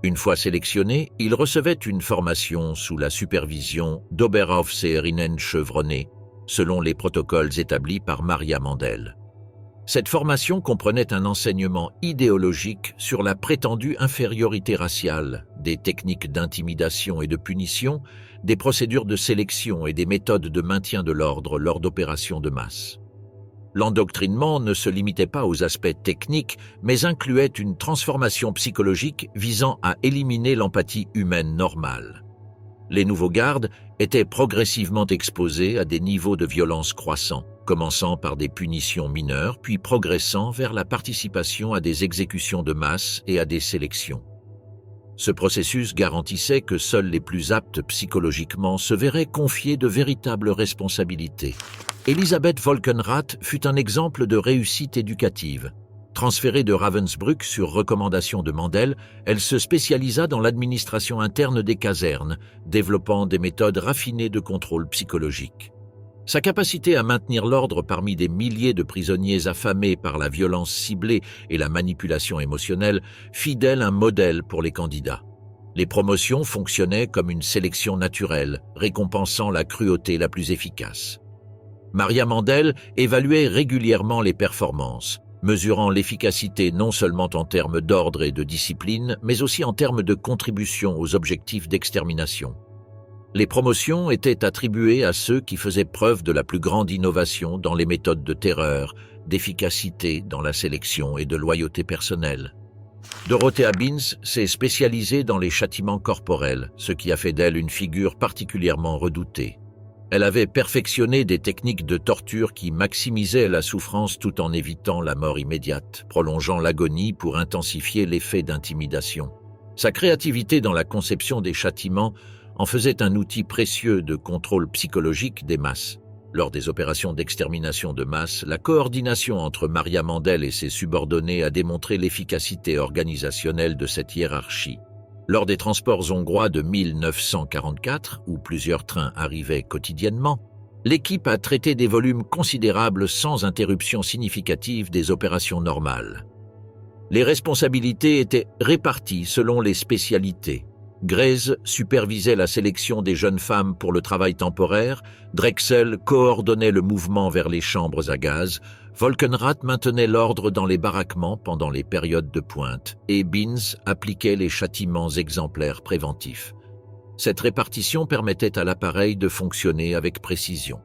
[SPEAKER 1] Une fois sélectionnés, ils recevaient une formation sous la supervision d'Oberaufseherinnen chevronnées, selon les protocoles établis par Maria Mandel. Cette formation comprenait un enseignement idéologique sur la prétendue infériorité raciale, des techniques d'intimidation et de punition, des procédures de sélection et des méthodes de maintien de l'ordre lors d'opérations de masse. L'endoctrinement ne se limitait pas aux aspects techniques, mais incluait une transformation psychologique visant à éliminer l'empathie humaine normale. Les nouveaux gardes étaient progressivement exposés à des niveaux de violence croissants, commençant par des punitions mineures, puis progressant vers la participation à des exécutions de masse et à des sélections. Ce processus garantissait que seuls les plus aptes psychologiquement se verraient confier de véritables responsabilités. Elisabeth Volkenrath fut un exemple de réussite éducative. Transférée de Ravensbrück sur recommandation de Mandel, elle se spécialisa dans l'administration interne des casernes, développant des méthodes raffinées de contrôle psychologique. Sa capacité à maintenir l'ordre parmi des milliers de prisonniers affamés par la violence ciblée et la manipulation émotionnelle fit d'elle un modèle pour les candidats. Les promotions fonctionnaient comme une sélection naturelle, récompensant la cruauté la plus efficace. Maria Mandel évaluait régulièrement les performances, mesurant l'efficacité non seulement en termes d'ordre et de discipline, mais aussi en termes de contribution aux objectifs d'extermination. Les promotions étaient attribuées à ceux qui faisaient preuve de la plus grande innovation dans les méthodes de terreur, d'efficacité dans la sélection et de loyauté personnelle. Dorothea Binz s'est spécialisée dans les châtiments corporels, ce qui a fait d'elle une figure particulièrement redoutée. Elle avait perfectionné des techniques de torture qui maximisaient la souffrance tout en évitant la mort immédiate, prolongeant l'agonie pour intensifier l'effet d'intimidation. Sa créativité dans la conception des châtiments en faisait un outil précieux de contrôle psychologique des masses. Lors des opérations d'extermination de masse, la coordination entre Maria Mandel et ses subordonnés a démontré l'efficacité organisationnelle de cette hiérarchie. Lors des transports hongrois de 1944, où plusieurs trains arrivaient quotidiennement, l'équipe a traité des volumes considérables sans interruption significative des opérations normales. Les responsabilités étaient réparties selon les spécialités. Grez supervisait la sélection des jeunes femmes pour le travail temporaire, Drexel coordonnait le mouvement vers les chambres à gaz, Volkenrath maintenait l'ordre dans les baraquements pendant les périodes de pointe, et Binz appliquait les châtiments exemplaires préventifs. Cette répartition permettait à l'appareil de fonctionner avec précision.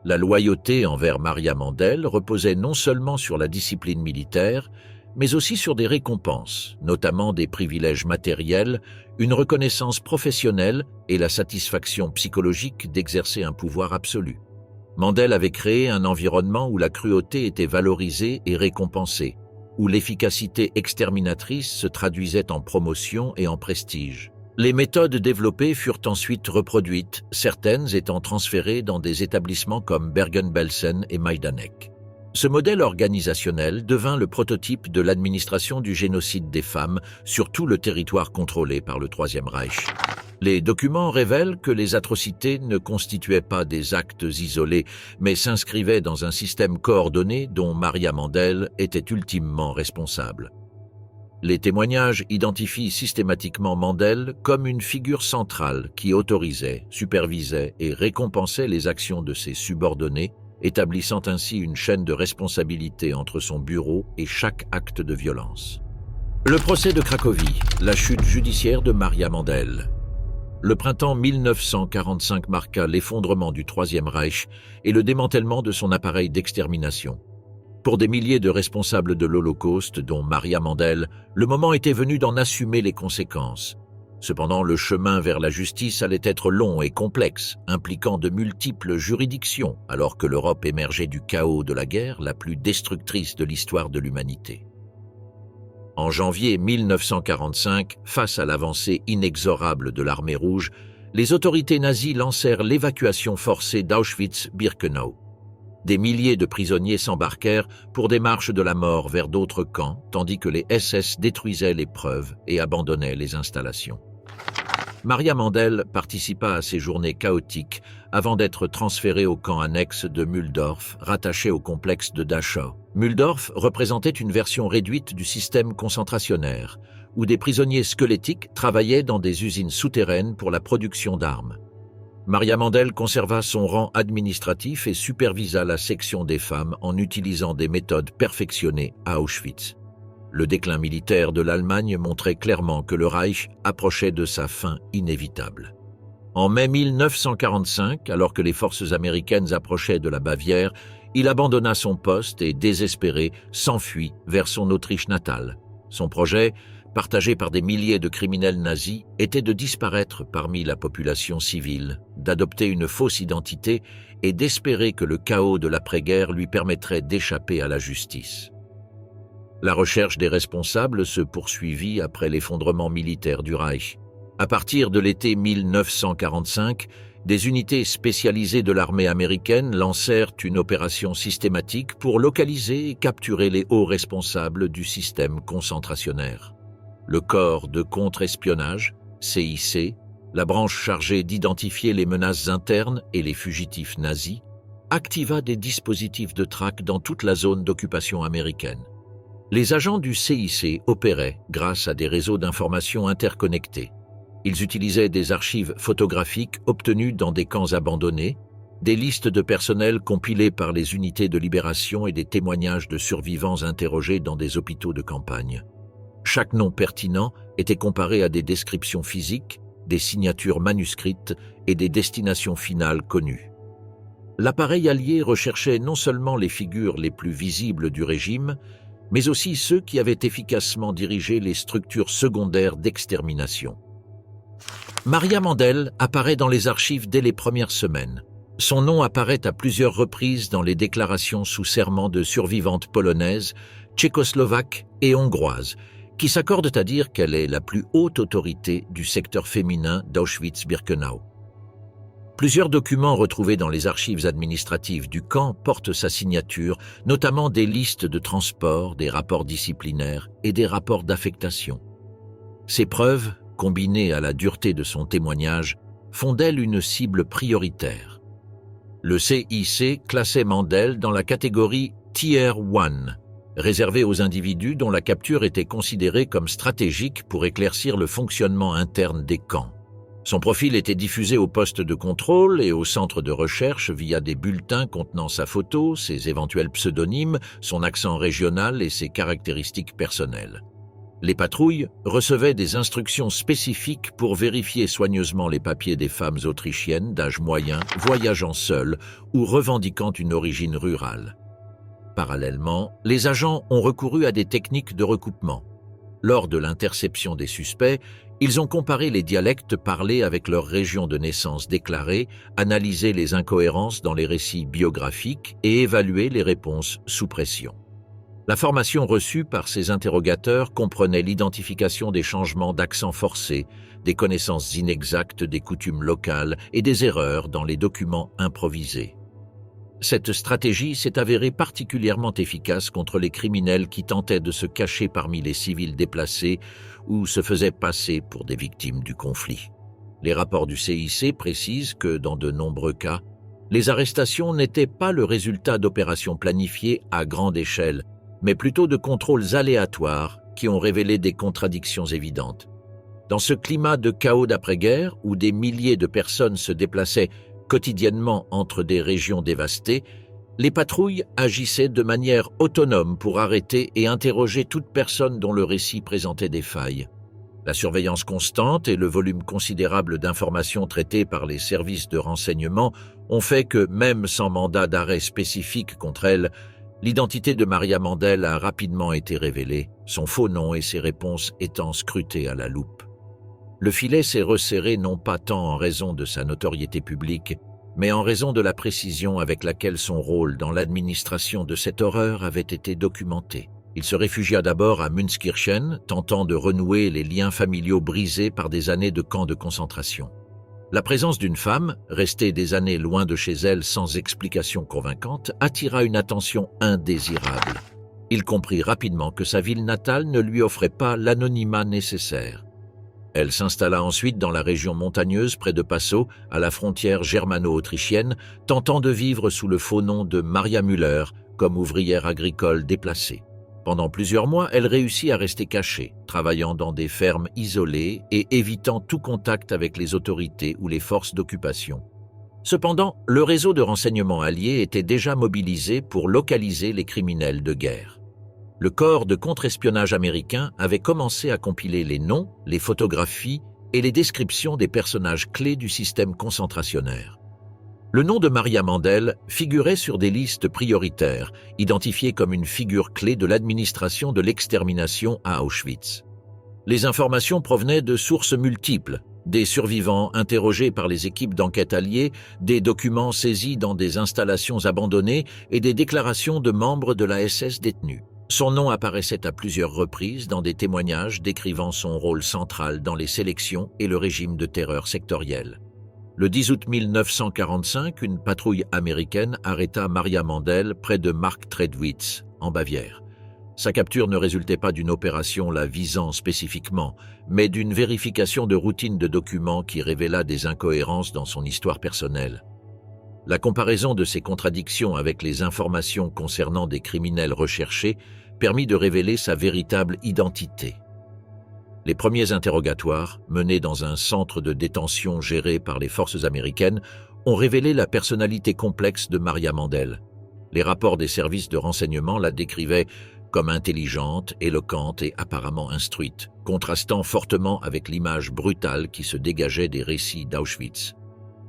[SPEAKER 1] La loyauté envers Maria Mandel reposait non seulement sur la discipline militaire, mais aussi sur des récompenses, notamment des privilèges matériels, une reconnaissance professionnelle et la satisfaction psychologique d'exercer un pouvoir absolu. Mandel avait créé un environnement où la cruauté était valorisée et récompensée, où l'efficacité exterminatrice se traduisait en promotion et en prestige. Les méthodes développées furent ensuite reproduites, certaines étant transférées dans des établissements comme Bergen-Belsen et Majdanek. Ce modèle organisationnel devint le prototype de l'administration du génocide des femmes sur tout le territoire contrôlé par le Troisième Reich. Les documents révèlent que les atrocités ne constituaient pas des actes isolés, mais s'inscrivaient dans un système coordonné dont Maria Mandel était ultimement responsable. Les témoignages identifient systématiquement Mandel comme une figure centrale qui autorisait, supervisait et récompensait les actions de ses subordonnés établissant ainsi une chaîne de responsabilité entre son bureau et chaque acte de violence. Le procès de Cracovie, la chute judiciaire de Maria Mandel. Le printemps 1945 marqua l'effondrement du Troisième Reich et le démantèlement de son appareil d'extermination. Pour des milliers de responsables de l'Holocauste, dont Maria Mandel, le moment était venu d'en assumer les conséquences. Cependant, le chemin vers la justice allait être long et complexe, impliquant de multiples juridictions, alors que l'Europe émergeait du chaos de la guerre la plus destructrice de l'histoire de l'humanité. En janvier 1945, face à l'avancée inexorable de l'armée rouge, les autorités nazies lancèrent l'évacuation forcée d'Auschwitz-Birkenau. Des milliers de prisonniers s'embarquèrent pour des marches de la mort vers d'autres camps, tandis que les SS détruisaient les preuves et abandonnaient les installations. Maria Mandel participa à ces journées chaotiques avant d'être transférée au camp annexe de Mulhdorf, rattaché au complexe de Dachau. Mulhdorf représentait une version réduite du système concentrationnaire, où des prisonniers squelettiques travaillaient dans des usines souterraines pour la production d'armes. Maria Mandel conserva son rang administratif et supervisa la section des femmes en utilisant des méthodes perfectionnées à Auschwitz. Le déclin militaire de l'Allemagne montrait clairement que le Reich approchait de sa fin inévitable. En mai 1945, alors que les forces américaines approchaient de la Bavière, il abandonna son poste et, désespéré, s'enfuit vers son Autriche natale. Son projet, partagé par des milliers de criminels nazis, était de disparaître parmi la population civile, d'adopter une fausse identité et d'espérer que le chaos de l'après-guerre lui permettrait d'échapper à la justice. La recherche des responsables se poursuivit après l'effondrement militaire du Reich. À partir de l'été 1945, des unités spécialisées de l'armée américaine lancèrent une opération systématique pour localiser et capturer les hauts responsables du système concentrationnaire. Le corps de contre-espionnage, CIC, la branche chargée d'identifier les menaces internes et les fugitifs nazis, activa des dispositifs de traque dans toute la zone d'occupation américaine. Les agents du CIC opéraient grâce à des réseaux d'information interconnectés. Ils utilisaient des archives photographiques obtenues dans des camps abandonnés, des listes de personnel compilées par les unités de libération et des témoignages de survivants interrogés dans des hôpitaux de campagne. Chaque nom pertinent était comparé à des descriptions physiques, des signatures manuscrites et des destinations finales connues. L'appareil allié recherchait non seulement les figures les plus visibles du régime, mais aussi ceux qui avaient efficacement dirigé les structures secondaires d'extermination. Maria Mandel apparaît dans les archives dès les premières semaines. Son nom apparaît à plusieurs reprises dans les déclarations sous serment de survivantes polonaises, tchécoslovaques et hongroises, qui s'accordent à dire qu'elle est la plus haute autorité du secteur féminin d'Auschwitz-Birkenau. Plusieurs documents retrouvés dans les archives administratives du camp portent sa signature, notamment des listes de transport, des rapports disciplinaires et des rapports d'affectation. Ces preuves, combinées à la dureté de son témoignage, font d'elle une cible prioritaire. Le CIC classait Mandel dans la catégorie Tier 1, réservée aux individus dont la capture était considérée comme stratégique pour éclaircir le fonctionnement interne des camps. Son profil était diffusé aux postes de contrôle et aux centres de recherche via des bulletins contenant sa photo, ses éventuels pseudonymes, son accent régional et ses caractéristiques personnelles. Les patrouilles recevaient des instructions spécifiques pour vérifier soigneusement les papiers des femmes autrichiennes d'âge moyen voyageant seules ou revendiquant une origine rurale. Parallèlement, les agents ont recouru à des techniques de recoupement. Lors de l'interception des suspects, ils ont comparé les dialectes parlés avec leur région de naissance déclarée, analysé les incohérences dans les récits biographiques et évalué les réponses sous pression. La formation reçue par ces interrogateurs comprenait l'identification des changements d'accent forcés, des connaissances inexactes des coutumes locales et des erreurs dans les documents improvisés. Cette stratégie s'est avérée particulièrement efficace contre les criminels qui tentaient de se cacher parmi les civils déplacés ou se faisaient passer pour des victimes du conflit. Les rapports du CIC précisent que, dans de nombreux cas, les arrestations n'étaient pas le résultat d'opérations planifiées à grande échelle, mais plutôt de contrôles aléatoires qui ont révélé des contradictions évidentes. Dans ce climat de chaos d'après-guerre, où des milliers de personnes se déplaçaient quotidiennement entre des régions dévastées, Les patrouilles agissaient de manière autonome pour arrêter et interroger toute personne dont le récit présentait des failles. La surveillance constante et le volume considérable d'informations traitées par les services de renseignement ont fait que, même sans mandat d'arrêt spécifique contre elle, l'identité de Maria Mandel a rapidement été révélée, son faux nom et ses réponses étant scrutées à la loupe. Le filet s'est resserré non pas tant en raison de sa notoriété publique, mais en raison de la précision avec laquelle son rôle dans l'administration de cette horreur avait été documenté. Il se réfugia d'abord à Münzkirchen, tentant de renouer les liens familiaux brisés par des années de camps de concentration. La présence d'une femme, restée des années loin de chez elle sans explication convaincante, attira une attention indésirable. Il comprit rapidement que sa ville natale ne lui offrait pas l'anonymat nécessaire. Elle s'installa ensuite dans la région montagneuse près de Passau, à la frontière germano-autrichienne, tentant de vivre sous le faux nom de Maria Müller, comme ouvrière agricole déplacée. Pendant plusieurs mois, elle réussit à rester cachée, travaillant dans des fermes isolées et évitant tout contact avec les autorités ou les forces d'occupation. Cependant, le réseau de renseignement allié était déjà mobilisé pour localiser les criminels de guerre. Le corps de contre-espionnage américain avait commencé à compiler les noms, les photographies et les descriptions des personnages clés du système concentrationnaire. Le nom de Maria Mandel figurait sur des listes prioritaires, identifiées comme une figure clé de l'administration de l'extermination à Auschwitz. Les informations provenaient de sources multiples, des survivants interrogés par les équipes d'enquête alliées, des documents saisis dans des installations abandonnées et des déclarations de membres de la SS détenus. Son nom apparaissait à plusieurs reprises dans des témoignages décrivant son rôle central dans les sélections et le régime de terreur sectoriel. Le 10 août 1945, une patrouille américaine arrêta Maria Mandel près de Marktredwitz, en Bavière. Sa capture ne résultait pas d'une opération la visant spécifiquement, mais d'une vérification de routine de documents qui révéla des incohérences dans son histoire personnelle. La comparaison de ces contradictions avec les informations concernant des criminels recherchés permit de révéler sa véritable identité. Les premiers interrogatoires, menés dans un centre de détention géré par les forces américaines, ont révélé la personnalité complexe de Maria Mandel. Les rapports des services de renseignement la décrivaient comme intelligente, éloquente et apparemment instruite, contrastant fortement avec l'image brutale qui se dégageait des récits d'Auschwitz.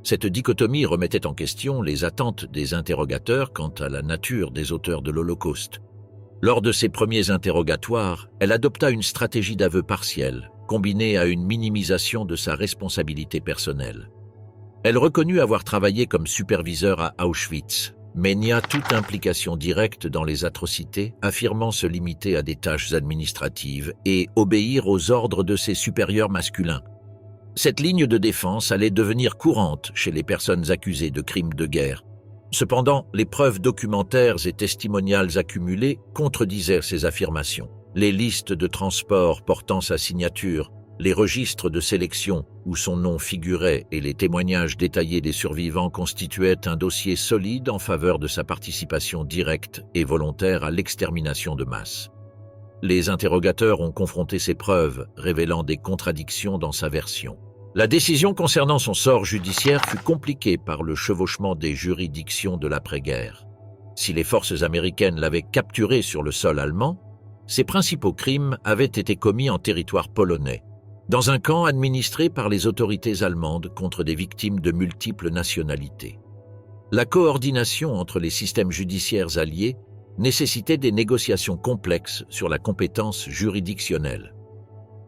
[SPEAKER 1] Cette dichotomie remettait en question les attentes des interrogateurs quant à la nature des auteurs de l'Holocauste. Lors de ses premiers interrogatoires, elle adopta une stratégie d'aveu partiel, combinée à une minimisation de sa responsabilité personnelle. Elle reconnut avoir travaillé comme superviseur à Auschwitz, mais nia toute implication directe dans les atrocités, affirmant se limiter à des tâches administratives et obéir aux ordres de ses supérieurs masculins. Cette ligne de défense allait devenir courante chez les personnes accusées de crimes de guerre. Cependant, les preuves documentaires et testimoniales accumulées contredisaient ces affirmations. Les listes de transport portant sa signature, les registres de sélection où son nom figurait et les témoignages détaillés des survivants constituaient un dossier solide en faveur de sa participation directe et volontaire à l'extermination de masse. Les interrogateurs ont confronté ces preuves, révélant des contradictions dans sa version. La décision concernant son sort judiciaire fut compliquée par le chevauchement des juridictions de l'après-guerre. Si les forces américaines l'avaient capturé sur le sol allemand, ses principaux crimes avaient été commis en territoire polonais, dans un camp administré par les autorités allemandes contre des victimes de multiples nationalités. La coordination entre les systèmes judiciaires alliés nécessitait des négociations complexes sur la compétence juridictionnelle.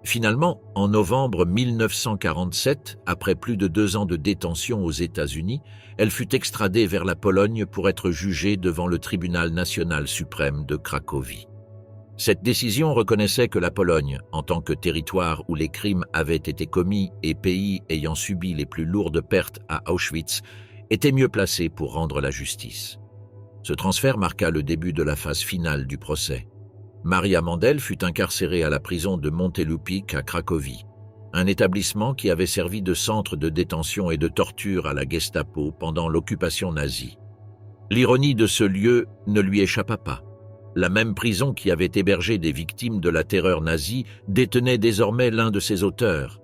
[SPEAKER 1] Finalement, en novembre 1947, après plus de 2 ans de détention aux États-Unis, elle fut extradée vers la Pologne pour être jugée devant le tribunal national suprême de Cracovie. Cette décision reconnaissait que la Pologne, en tant que territoire où les crimes avaient été commis et pays ayant subi les plus lourdes pertes à Auschwitz, était mieux placée pour rendre la justice. Ce transfert marqua le début de la phase finale du procès. Maria Mandel fut incarcérée à la prison de Montelupik à Cracovie, un établissement qui avait servi de centre de détention et de torture à la Gestapo pendant l'occupation nazie. L'ironie de ce lieu ne lui échappa pas. La même prison qui avait hébergé des victimes de la terreur nazie détenait désormais l'un de ses auteurs.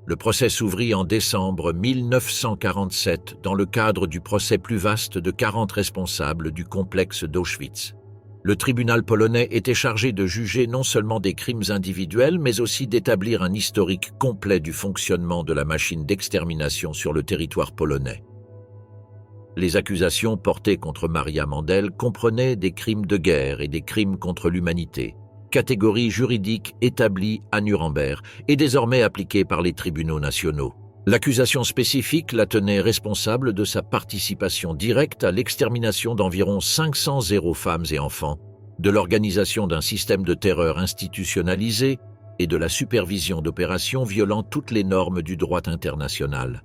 [SPEAKER 1] Le procès s'ouvrit en décembre 1947 dans le cadre du procès plus vaste de 40 responsables du complexe d'Auschwitz. Le tribunal polonais était chargé de juger non seulement des crimes individuels, mais aussi d'établir un historique complet du fonctionnement de la machine d'extermination sur le territoire polonais. Les accusations portées contre Maria Mandel comprenaient des crimes de guerre et des crimes contre l'humanité, catégorie juridique établie à Nuremberg et désormais appliquée par les tribunaux nationaux. L'accusation spécifique la tenait responsable de sa participation directe à l'extermination d'environ 500 femmes et enfants, de l'organisation d'un système de terreur institutionnalisé et de la supervision d'opérations violant toutes les normes du droit international.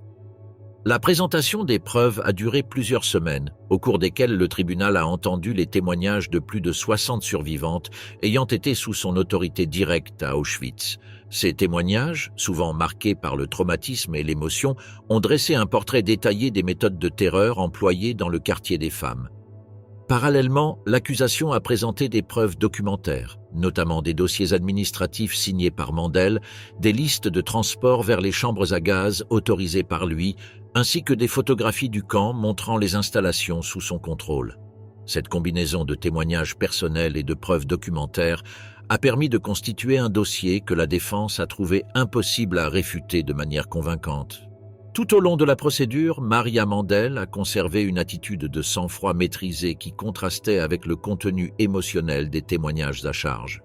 [SPEAKER 1] La présentation des preuves a duré plusieurs semaines, au cours desquelles le tribunal a entendu les témoignages de plus de 60 survivantes ayant été sous son autorité directe à Auschwitz. Ces témoignages, souvent marqués par le traumatisme et l'émotion, ont dressé un portrait détaillé des méthodes de terreur employées dans le quartier des femmes. Parallèlement, l'accusation a présenté des preuves documentaires, notamment des dossiers administratifs signés par Mandel, des listes de transport vers les chambres à gaz autorisées par lui, ainsi que des photographies du camp montrant les installations sous son contrôle. Cette combinaison de témoignages personnels et de preuves documentaires a permis de constituer un dossier que la défense a trouvé impossible à réfuter de manière convaincante. Tout au long de la procédure, Maria Mandel a conservé une attitude de sang-froid maîtrisé qui contrastait avec le contenu émotionnel des témoignages à charge.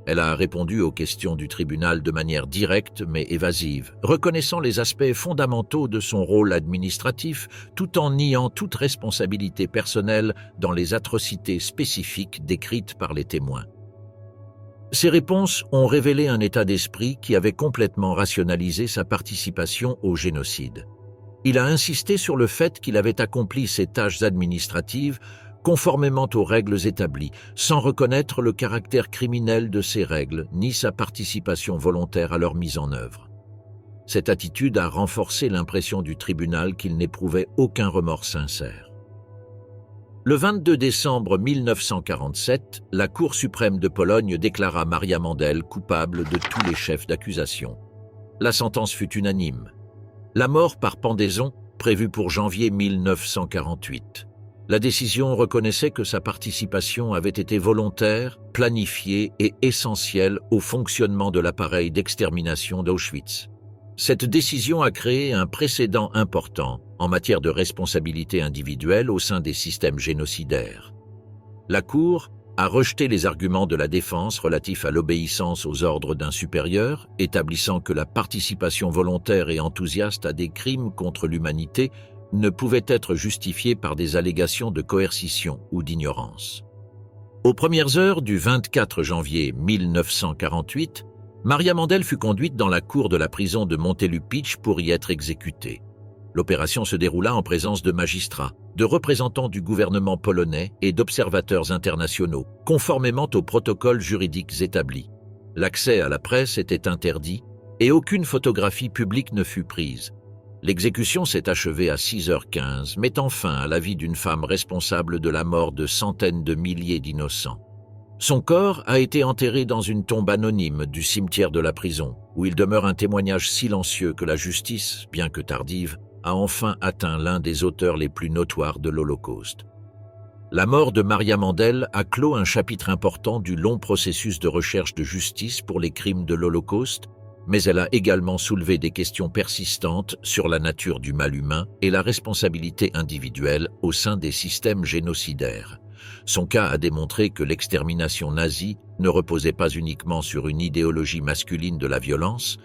[SPEAKER 1] Elle a répondu aux questions du tribunal de manière directe mais évasive, reconnaissant les aspects fondamentaux de son rôle administratif tout en niant toute responsabilité personnelle dans les atrocités spécifiques décrites par les témoins. Ces réponses ont révélé un état d'esprit qui avait complètement rationalisé sa participation au génocide. Il a insisté sur le fait qu'il avait accompli ses tâches administratives conformément aux règles établies, sans reconnaître le caractère criminel de ces règles, ni sa participation volontaire à leur mise en œuvre. Cette attitude a renforcé l'impression du tribunal qu'il n'éprouvait aucun remords sincère. Le 22 décembre 1947, la Cour suprême de Pologne déclara Maria Mandel coupable de tous les chefs d'accusation. La sentence fut unanime. La mort par pendaison, prévue pour janvier 1948. La décision reconnaissait que sa participation avait été volontaire, planifiée et essentielle au fonctionnement de l'appareil d'extermination d'Auschwitz. Cette décision a créé un précédent important en matière de responsabilité individuelle au sein des systèmes génocidaires. La Cour a rejeté les arguments de la défense relatifs à l'obéissance aux ordres d'un supérieur, établissant que la participation volontaire et enthousiaste à des crimes contre l'humanité ne pouvait être justifiée par des allégations de coercition ou d'ignorance. Aux premières heures du 24 janvier 1948, Maria Mandel fut conduite dans la cour de la prison de Montelupich pour y être exécutée. L'opération se déroula en présence de magistrats, de représentants du gouvernement polonais et d'observateurs internationaux, conformément aux protocoles juridiques établis. L'accès à la presse était interdit et aucune photographie publique ne fut prise. L'exécution s'est achevée à 6h15, mettant fin à la vie d'une femme responsable de la mort de centaines de milliers d'innocents. Son corps a été enterré dans une tombe anonyme du cimetière de la prison, où il demeure un témoignage silencieux que la justice, bien que tardive, a enfin atteint l'un des auteurs les plus notoires de l'Holocauste. La mort de Maria Mandel a clos un chapitre important du long processus de recherche de justice pour les crimes de l'Holocauste, mais elle a également soulevé des questions persistantes sur la nature du mal humain et la responsabilité individuelle au sein des systèmes génocidaires. Son cas a démontré que l'extermination nazie ne reposait pas uniquement sur une idéologie masculine de la violence,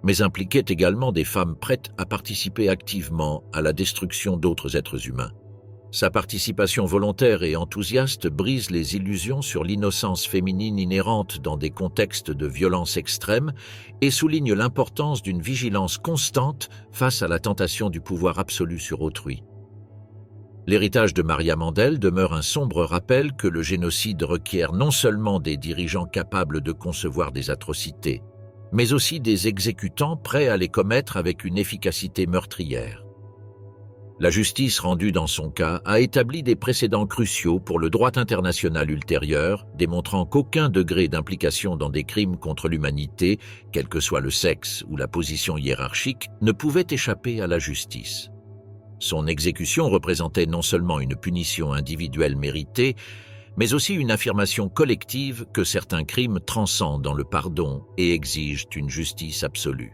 [SPEAKER 1] mais impliquait également des femmes prêtes à participer activement à la destruction d'autres êtres humains. Sa participation volontaire et enthousiaste brise les illusions sur l'innocence féminine inhérente dans des contextes de violence extrême et souligne l'importance d'une vigilance constante face à la tentation du pouvoir absolu sur autrui. L'héritage de Maria Mandel demeure un sombre rappel que le génocide requiert non seulement des dirigeants capables de concevoir des atrocités, mais aussi des exécutants prêts à les commettre avec une efficacité meurtrière. La justice rendue dans son cas a établi des précédents cruciaux pour le droit international ultérieur, démontrant qu'aucun degré d'implication dans des crimes contre l'humanité, quel que soit le sexe ou la position hiérarchique, ne pouvait échapper à la justice. Son exécution représentait non seulement une punition individuelle méritée, mais aussi une affirmation collective que certains crimes transcendent dans le pardon et exigent une justice absolue.